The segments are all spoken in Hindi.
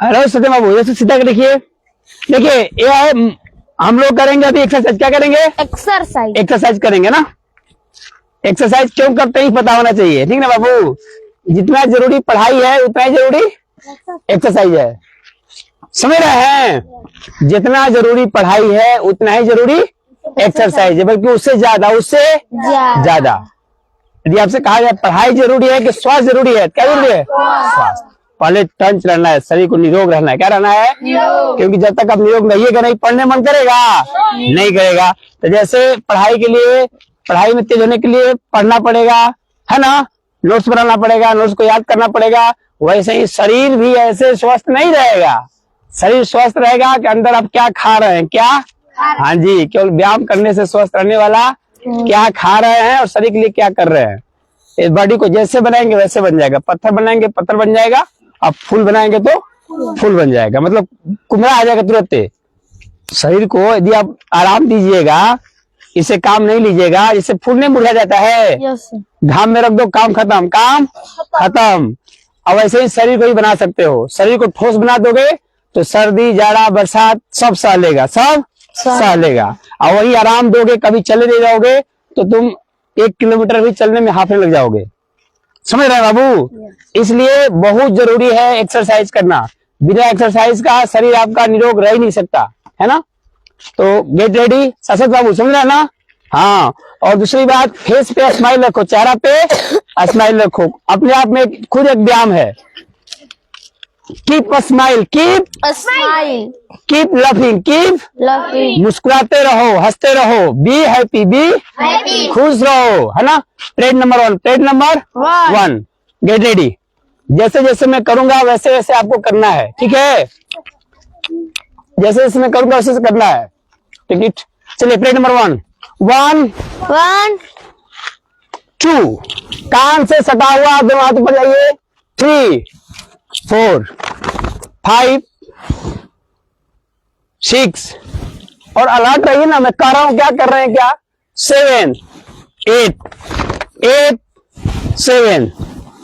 हेलो सत्यम बाबू, जैसे सीधा कर देखिए। देखिए ये है, हम लोग करेंगे अभी एक्सरसाइज। क्या करेंगे? एक्सरसाइज। एक्सरसाइज करेंगे ना। एक्सरसाइज क्यों करते हैं पता होना चाहिए, ठीक ना बाबू। जितना जरूरी पढ़ाई है उतना ही जरूरी एक्सरसाइज है, समझ रहे हैं। जितना जरूरी पढ़ाई है उतना ही जरूरी एक्सरसाइज है, बल्कि उससे ज्यादा ज्यादा। यदि आपसे कहा जाए पढ़ाई जरूरी है कि स्वास्थ्य जरूरी है, क्या जरूरी है? स्वास्थ्य। पहले टंच रहना है, शरीर को निरोग रहना है। क्या रहना है? क्योंकि जब तक आप निरोग रहिएगा नहीं, पढ़ने मन करेगा नहीं करेगा। तो जैसे पढ़ाई के लिए, पढ़ाई में तेज होने के लिए पढ़ना पड़ेगा, है ना, नोट्स बनाना पड़ेगा, नोट्स को याद करना पड़ेगा, वैसे ही शरीर भी ऐसे स्वस्थ नहीं रहेगा। शरीर स्वस्थ रहेगा कि अंदर आप क्या खा रहे हैं, क्या? हाँ जी, केवल व्यायाम करने से स्वस्थ रहने वाला क्या खा रहे हैं और शरीर के लिए क्या कर रहे हैं। इस बॉडी को जैसे बनाएंगे वैसे बन जाएगा। पत्थर बनाएंगे पत्थर बन जाएगा, अब फूल बनाएंगे तो फूल बन जाएगा, मतलब कुमड़ा आ जाएगा तुरंत। शरीर को यदि आप आराम दीजिएगा, इसे काम नहीं लीजिएगा, इससे फूल नहीं मुरझा जाता है। घाम में रख दो, काम खत्म, काम खत्म। अब ऐसे ही शरीर को ही बना सकते हो। शरीर को ठोस बना दोगे तो सर्दी जाड़ा बरसात सब सह लेगा, सब सह लेगा। और वही आराम दोगे, कभी चले नहीं जाओगे तो तुम 1 किलोमीटर भी चलने में हाफने लग जाओगे, समझ रहे हैं बाबू। इसलिए बहुत जरूरी है एक्सरसाइज करना। बिना एक्सरसाइज का शरीर आपका निरोग रह ही नहीं सकता, है ना। तो गेट रेडी सशत बाबू, समझ रहे हैं ना। हाँ, और दूसरी बात, फेस पे स्माइल रखो, चेहरा पे स्माइल रखो। अपने आप में खुद एक व्यायाम है। Keep smile, keep smile, keep laughing, keep loving, मुस्कुराते रहो, हंसते रहो, बी हैप्पी, बी खुश रहो, है ना। Parade number 1, parade number 1, get ready. जैसे जैसे मैं करूंगा वैसे वैसे आपको करना है, ठीक है। जैसे जैसे मैं करूंगा वैसे वैसे करना है, ठीक है। चलिए परेड नंबर 1, 1 2, कान से सटा हुआ दोनों हाथ ऊपर जाइए, 3 4 5 6, और अलर्ट रहिए ना, मैं कह रहा हूं क्या कर रहे हैं, क्या? 7 8 7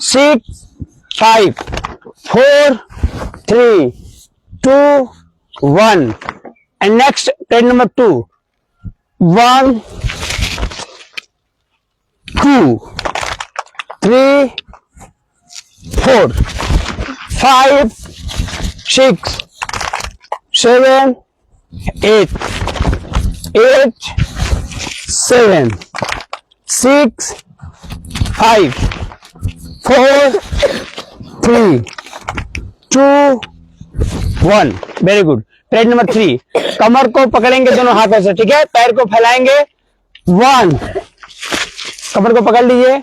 6 5 4 3 2 1, and next page number 2, 1 2 3 4 5 6 7 8 7 6 5 4 3 2 1, very good. Page number 3, कमर को पकड़ेंगे दोनों हाथों से, ठीक है। पैर को फैलाएंगे, 1, कमर को पकड़ लीजिए,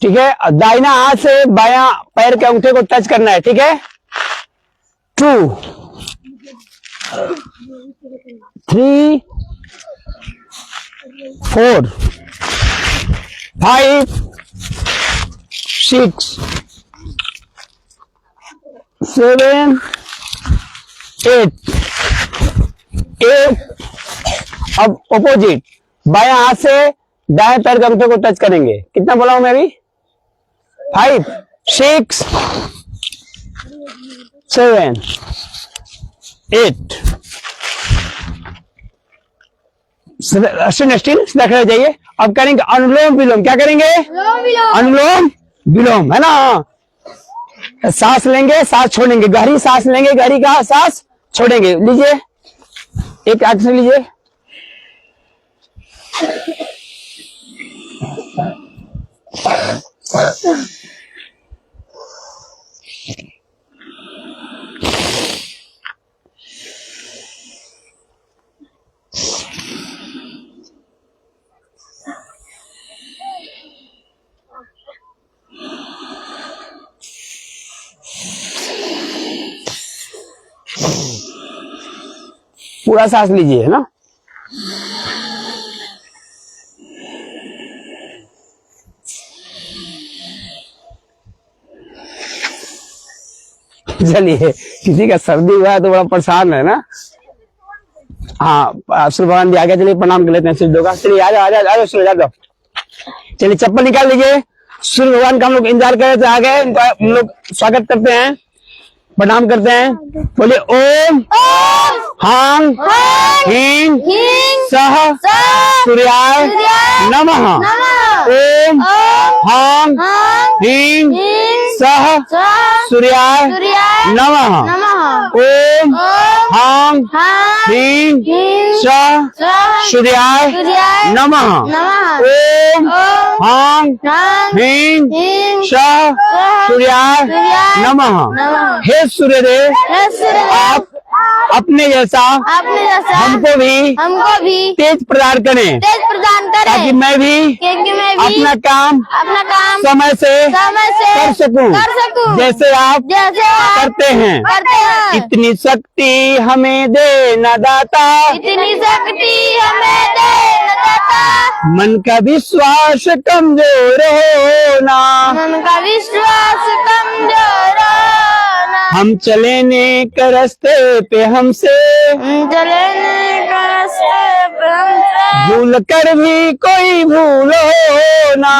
ठीक है। दाहिना हाथ से बायां पैर के अंगूठे को टच करना है, ठीक है। 2 3 4 5 6 7 8 अब ऑपोजिट, बायां हाथ से दाएं पैर के अंगूठे को टच करेंगे। कितना बोला हूं मैं अभी? 5 6 7 8, स्टिल रखे जाइए। अब करेंगे अनुलोम विलोम। क्या करेंगे? अनुलोम विलोम, है ना। सांस लेंगे, सांस छोड़ेंगे, गहरी सांस लेंगे, गहरी का सांस छोड़ेंगे। लीजिए, एक आंख से लीजिए, पूरा सांस लीजिए, है ना। चलिए, किसी का सर्दी हुआ है तो बड़ा परेशान है ना। हाँ, सूर्य भगवान भी आगे, चलिए प्रणाम कर लेते हैं सूर्य देव का। चलिए आ जाओ, आ जाओ, आ जाओ, आ जाओ। चलिए चप्पल निकाल लीजिए, सूर्य भगवान का हम लोग इंतजार कर रहे थे, आ गए। इनका हम लोग स्वागत करते हैं, प्रणाम करते हैं। बोलिए ओम हां ह्रीं सह सूर्याय नमः। ओम हां ह्रीं सह सूर्याय नमः। ओम हां ह्रीं सह सूर्याय नमः। ओम हां ह्रीं सह सूर्याय नमः। हे सूर्यदेव, आप अपने जैसा हमको भी तेज प्रदान करें, ताकि मैं भी अपना काम समय से कर सकूं, जैसे आप करते हैं। इतनी शक्ति हमें दे न दाता, मन का विश्वास कमजोर हो ना, हम चले नेक रास्ते पे हमसे भूल कर भी कोई भूल हो ना।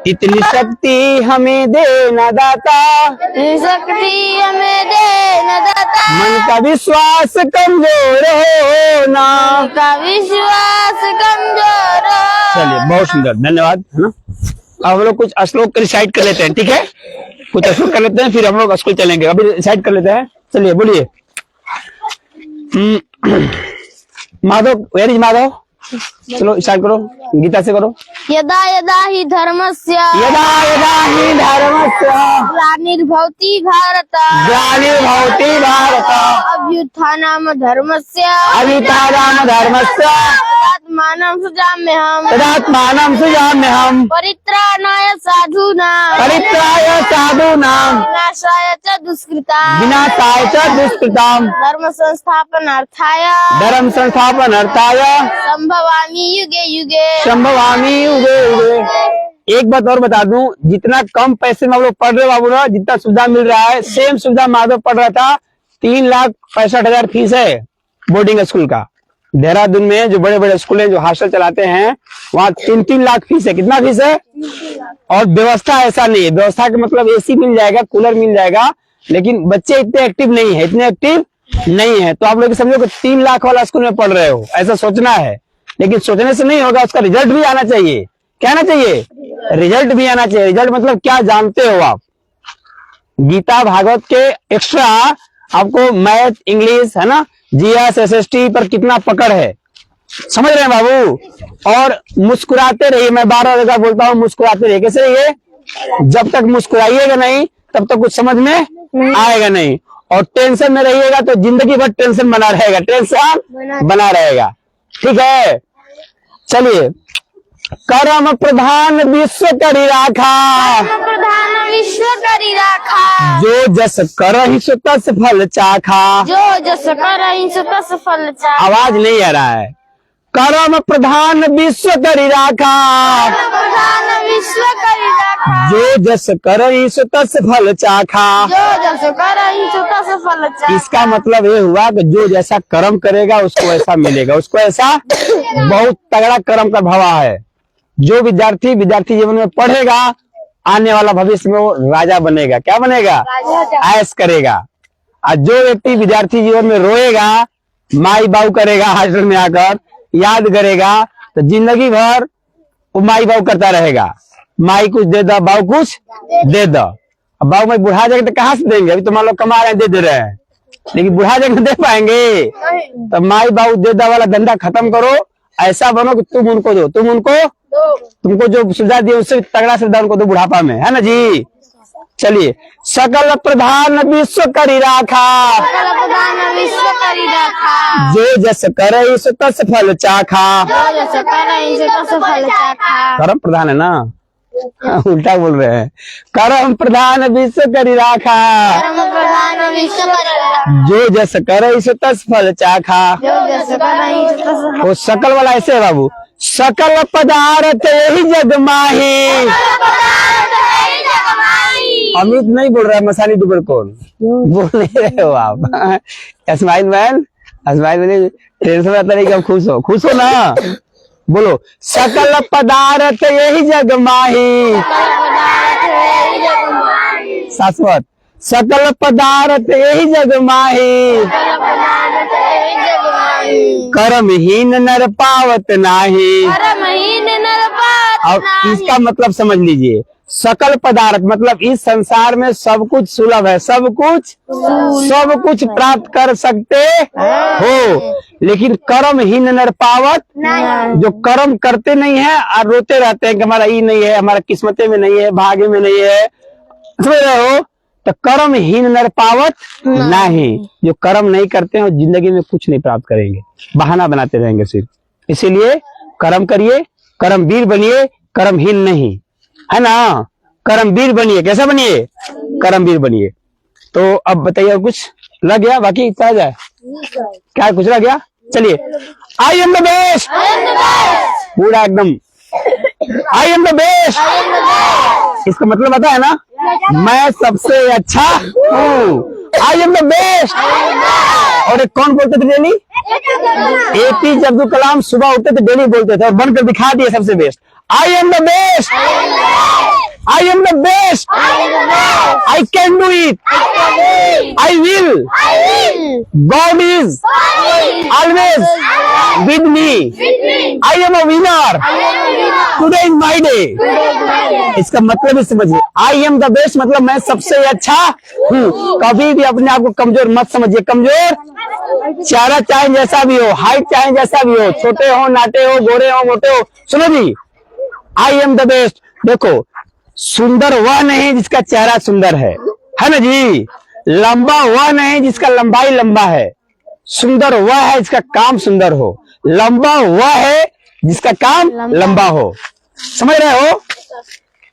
इतनी शक्ति हमें दे न दाता, मन का विश्वास कमजोर हो ना। चलिए, बहुत सुंदर, धन्यवाद, है ना। अब हम लोग कुछ श्लोक रिसाइट कर लेते हैं, ठीक है। कुछ श्लोक कर लेते हैं, फिर हम लोग स्कूल चलेंगे। अभी रिसाइट कर लेते हैं, चलिए बोलिए। Madhav, where is Madhav? चलो स्टार्ट करो, गीता से करो। यदा यदा हि धर्मस्य ग्लानिर्भवति भारत अभ्युत्थानम धर्मस्य तदात्मानं सृजाम्यहम् परित्राणाय साधूनां विनाशाय च दुष्कृताम् धर्म संस्थापनार्थाय संभवामि युगे युगे। एक बात और बता दूं, जितना कम पैसे में हम लोग पढ़ रहे बाबू ना, जितना सुविधा मिल रहा है, सेम सुविधा माधव पढ़ रहा था। 3,65,000 फीस है बोर्डिंग स्कूल का। देहरादून में जो बड़े बड़े स्कूल हैं, जो हॉस्टल चलाते हैं, वहाँ 3-3 लाख फीस है। कितना फीस है? और व्यवस्था ऐसा नहीं है। व्यवस्था का मतलब एसी मिल जाएगा, कूलर मिल जाएगा, लेकिन बच्चे इतने एक्टिव नहीं है। तो आप लोग समझो कि 3 लाख वाला स्कूल में पढ़ रहे हो, ऐसा सोचना है। लेकिन सोचने से नहीं होगा, उसका रिजल्ट भी आना चाहिए। क्या आना चाहिए? रिजल्ट भी आना चाहिए। रिजल्ट मतलब क्या जानते हो आप? गीता भागवत के एक्स्ट्रा आपको मैथ, इंग्लिश, है ना, जीएस, एसएसटी पर कितना पकड़ है, समझ रहे हैं बाबू। और मुस्कुराते रहिए, मैं 12 जगह बोलता हूँ, मुस्कुराते रहिए। कैसे रहिए? जब तक मुस्कुराइएगा नहीं, तब तक कुछ समझ में आएगा नहीं। और टेंशन में रहिएगा तो जिंदगी भर टेंशन बना रहेगा, ठीक है। चलिए, कर्म प्रधान विश्व करी राखा, जो जस करहि सो तस फल चाखा। आवाज नहीं आ रहा है। कर्म प्रधान विश्व करी राखा, जो जस करहि सो तस फल चाखा। इसका मतलब ये हुआ कि जो जैसा कर्म करेगा उसको ऐसा मिलेगा, उसको ऐसा बहुत तगड़ा कर्म का भावा है। जो विद्यार्थी जीवन में पढ़ेगा, आने वाला भविष्य में वो राजा बनेगा। क्या बनेगा? ऐश करेगा। और जो व्यक्ति विद्यार्थी जीवन में रोएगा, माई बाऊ करेगा, हॉस्टल में आकर याद करेगा, तो जिंदगी भर वो माई बाऊ करता रहेगा। माई कुछ दे दो, बाऊ कुछ दे दो। अब बाऊ में बुढ़ा जाएगा तो कहाँ से देंगे? अभी तो मान लो कमा रहे हैं, दे रहे हैं, लेकिन बुढ़ा जाएगा दे पाएंगे? तो माई बाऊ दे दो वाला धंधा खत्म करो। ऐसा बनो कि तुम उनको दो, तुमको जो सुविधा दी उससे तगड़ा सुविधा उनको दो बुढ़ापा में, है ना जी। चलिए, सकल प्रधान विश्व करी राखा, जो जस करहि सो तस फल चाखा। कर्म प्रधान है ना, उल्टा बोल रहे हैं। कर्म प्रधान विश्व करी राखा, जो जस करहि सो तस फल चाखा। वो सकल वाला ऐसे है बाबू, सकल पदार्थ यही जग माही। अमित नहीं बोल रहा है, मसानी दुबर कौन बोल नहीं रहे हो आप? स्माइल मैन टेंशन आता नहीं कि आप खुश हो ना। बोलो, सकल पदार्थ यही जग माही। शाश्वत, सकल पदार्थ यही जग माही, कर्महीन नर पावत नाही। अब इसका मतलब समझ लीजिए, सकल पदार्थ मतलब इस संसार में सब कुछ सुलभ है, सब कुछ प्राप्त कर सकते हो, लेकिन कर्महीन नर पावत, जो कर्म करते नहीं है और रोते रहते हैं कि हमारा ये नहीं है, हमारा किस्मते में नहीं है, भाग्य में नहीं है, समझ रहे हो? तो कर्महीन नर पावत नहीं, जो कर्म नहीं करते हैं जिंदगी में कुछ नहीं प्राप्त करेंगे, बहाना बनाते रहेंगे सिर्फ। इसीलिए कर्म करिए, कर्मवीर बनिए, कर्महीन नहीं, है ना? कर्मवीर बनिए। कैसा बनिए? कर्मवीर बनिए। तो अब बताइए, कुछ लग गया? बाकी क्या जाए, क्या कुछ लग गया? चलिए, आई एम द बेस्ट, पूरा एकदम आई एम द बेस्ट। इसका मतलब पता है ना, मैं सबसे अच्छा हूँ। I am the best. और एक कौन बोलते थे डेली? APJ अब्दुल कलाम सुबह उठते थे डेली बोलते थे और बनकर दिखा दिए सबसे best. I am the best, I am the best, I can do it, I will, God is always with me, I am a winner, today is my day. इसका मतलब ही समझिए, आई एम द बेस्ट मतलब मैं सबसे अच्छा हूँ। कभी भी अपने आप को कमजोर मत समझिए। कमजोर चेहरा चाहे जैसा भी हो, हाइट चाहे जैसा भी हो, छोटे हो, नाटे हो, गोरे हो, मोटे हो, सुनो जी, आई एम द बेस्ट। देखो, सुंदर वह नहीं जिसका चेहरा सुंदर है ना जी? लंबा वह नहीं जिसका लंबाई लंबा है, सुंदर वह है जिसका काम सुंदर हो, लंबा वह है जिसका काम लंबा हो। समझ रहे हो?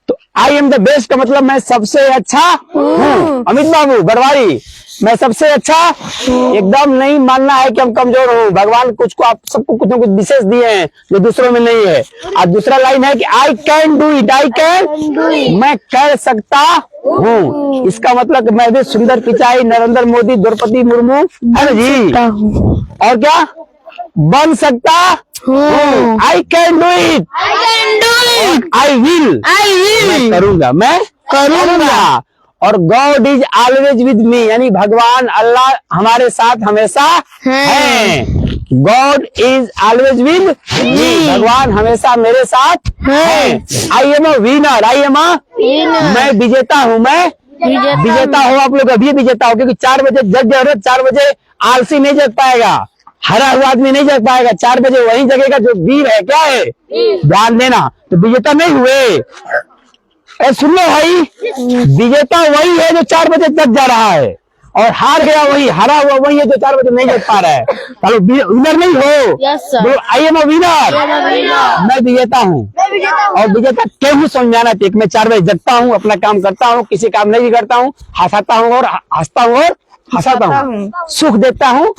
तो आई एम द बेस्ट का मतलब मैं सबसे अच्छा हूँ। अमित बाबू बरवारी, मैं सबसे अच्छा एकदम नहीं मानना है कि हम कमजोर हूँ। भगवान कुछ को आप सबको कुछ न कुछ विशेष दिए हैं जो दूसरों में नहीं है। और दूसरा लाइन है कि I can do it, I can, मैं कर सकता हूँ। इसका मतलब मैं भी सुंदर पिचाई, नरेंद्र मोदी, द्रौपदी मुर्मू, है ना जी? और क्या बन सकता हूँ? I can do it, I will, मैं करूंगा। और God is always with me, यानी भगवान अल्लाह हमारे साथ हमेशा है। God is always with me, भगवान हमेशा मेरे साथ है। I am a winner, I am a, मैं विजेता हूँ, मैं विजेता हूँ। आप लोग अभी विजेता हो, क्योंकि 4 बजे जग गए, 4 बजे आलसी नहीं जग पाएगा, हरा हुआ आदमी नहीं जग पाएगा। 4 बजे वही जगेगा जो वीर है। क्या है? ध्यान देना। तो विजेता नहीं हुए। सुन लो भाई, विजेता वही है जो 4 बजे जग जा रहा है, और हार गया वही, हरा हुआ वही है जो 4 बजे नहीं जग पा रहा है। चलो विनर नहीं हो, आई एम अ विनर, मैं विजेता हूँ। और विजेता क्यों हूँ समझाना चाहिए। मैं 4 बजे जगता हूँ, अपना काम करता हूँ, किसी काम नहीं करता हूँ, हंसाता हूँ और हंसता हूँ और हंसाता हूँ, सुख देता हूँ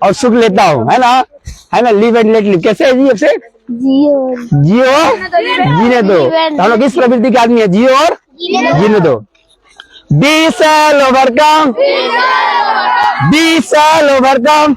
और सुख लेता हूँ, है ना? Live and let live. कैसे है जी? अक्षय, जियो जीने दो। तो हम लोग इस प्रवृत्ति के आदमी है, जियो और जीने दो। We shall overcome, we shall overcome,